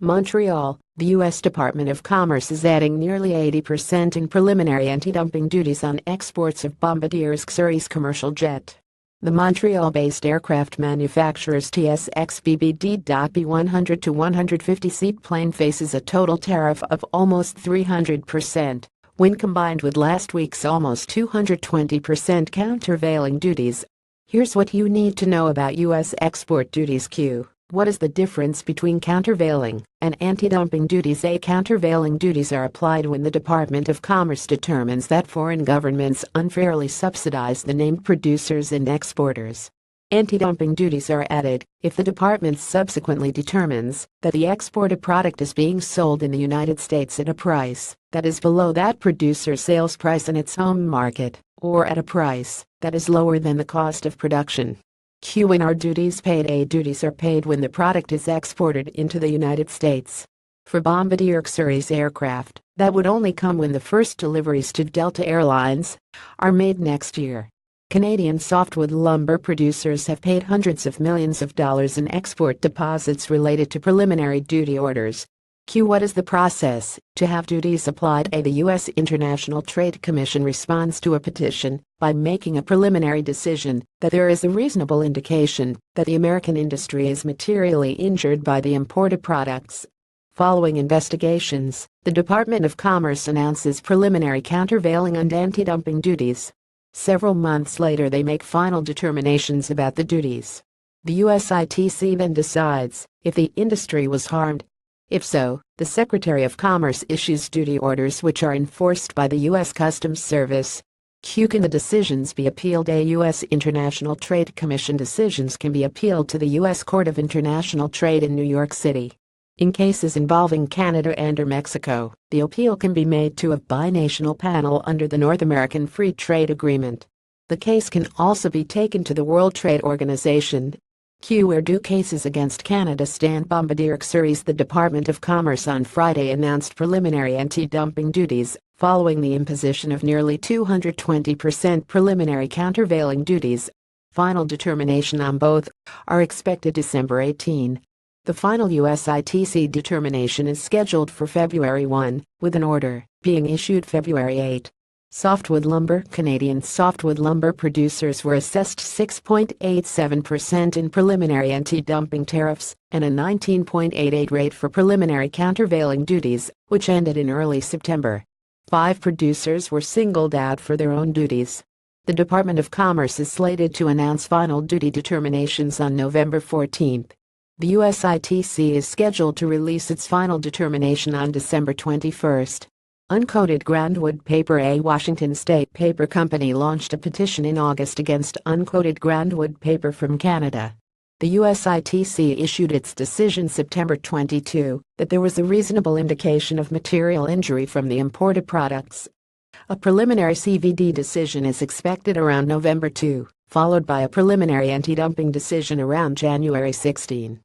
Montreal, the U.S. Department of Commerce is adding nearly 80% in preliminary anti-dumping duties on exports of Bombardier Xeris commercial jet. The Montreal-based aircraft manufacturer's TSXBBD.B 100 to 150-seat plane faces a total tariff of almost 300%, when combined with last week's almost 220% countervailing duties. Here's what you need to know about U.S. export duties. Q. What is the difference between countervailing and anti-dumping duties? Countervailing duties are applied when the Department of Commerce determines that foreign governments unfairly subsidize the named producers and exporters. Anti-dumping duties are added if the department subsequently determines that the exported product is being sold in the United States at a price that is below that producer's sales price in its home market, or at a price that is lower than the cost of production. Q. When are duties paid? Duties are paid when the product is exported into the United States. For Bombardier Xeris aircraft, that would only come when the first deliveries to Delta Airlines are made next year. Canadian softwood lumber producers have paid hundreds of millions of dollars in export deposits related to preliminary duty orders. Q. What is the process to have duties applied? The U.S. International Trade Commission responds to a petition by making a preliminary decision that there is a reasonable indication that the American industry is materially injured by the imported products. Following investigations, the Department of Commerce announces preliminary countervailing and anti-dumping duties. Several months later, they make final determinations about the duties. The USITC then decides if the industry was harmed. If so, the Secretary of Commerce issues duty orders which are enforced by the U.S. Customs Service. Q. Can the decisions be appealed? U.S. International Trade Commission decisions can be appealed to the U.S. Court of International Trade in New York City. In cases involving Canada and/or Mexico, the appeal can be made to a binational panel under the North American Free Trade Agreement. The case can also be taken to the World Trade Organization. Q. Where do cases against Canada stand? Bombardier Xeris. The Department of Commerce on Friday announced preliminary anti-dumping duties following the imposition of nearly 220% preliminary countervailing duties. Final determination on both are expected December 18. The final USITC determination is scheduled for February 1, with an order being issued February 8. Softwood lumber. Canadian softwood lumber producers were assessed 6.87% in preliminary anti-dumping tariffs and a 19.88% rate for preliminary countervailing duties, which ended in early September. 5 producers were singled out for their own duties. The Department of Commerce is slated to announce final duty determinations on November 14. The USITC is scheduled to release its final determination on December 21. Uncoated groundwood paper. A Washington State paper company launched a petition in August against uncoated groundwood paper from Canada. The USITC issued its decision September 22 that there was a reasonable indication of material injury from the imported products. A preliminary CVD decision is expected around November 2, followed by a preliminary anti-dumping decision around January 16.